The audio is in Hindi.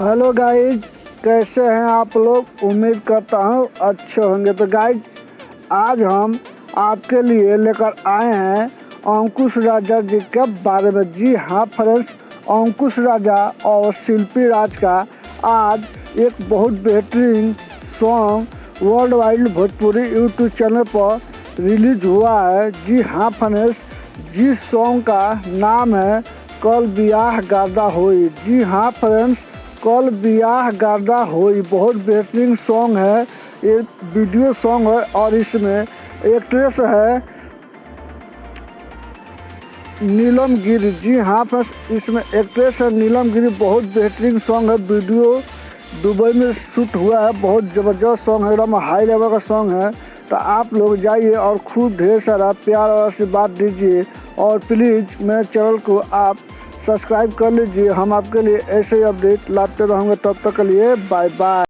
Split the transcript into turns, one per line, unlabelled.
हेलो गाइज, कैसे हैं आप लोग। उम्मीद करता हूँ अच्छे होंगे। तो गाइज, आज हम आपके लिए लेकर आए हैं अंकुश राजा जी के बारे में। जी हाँ फ्रेंड्स, अंकुश राजा और शिल्पी राज का आज एक बहुत बेहतरीन song world wide Bhojpuri YouTube channel पर रिलीज हुआ है। जी हाँ फ्रेंड्स, जिस सॉन्ग का नाम है कल बियाह गादा होई। जी हाँ फ्रेंड्स, कल बियाह गादा होई बहुत बेहतरीन सॉन्ग है। ये वीडियो सॉन्ग है और इसमें एक्ट्रेस है नीलम गिरी। जी हाँ फ्रेंड्स, इसमें एक्ट्रेस है नीलम गिरी। बहुत बेहतरीन सॉन्ग है। वीडियो दुबई में शूट हुआ है। बहुत ज़बरदस्त सॉन्ग है, एकदम हाई लेवल का सॉन्ग है। तो आप लोग जाइए और खूब ढेर सारा प्यार और आशीर्वाद दीजिए और प्लीज़ मेरे चैनल को आप सब्सक्राइब कर लीजिए। हम आपके लिए ऐसे ही अपडेट लाते रहेंगे। तब तक के लिए बाय बाय।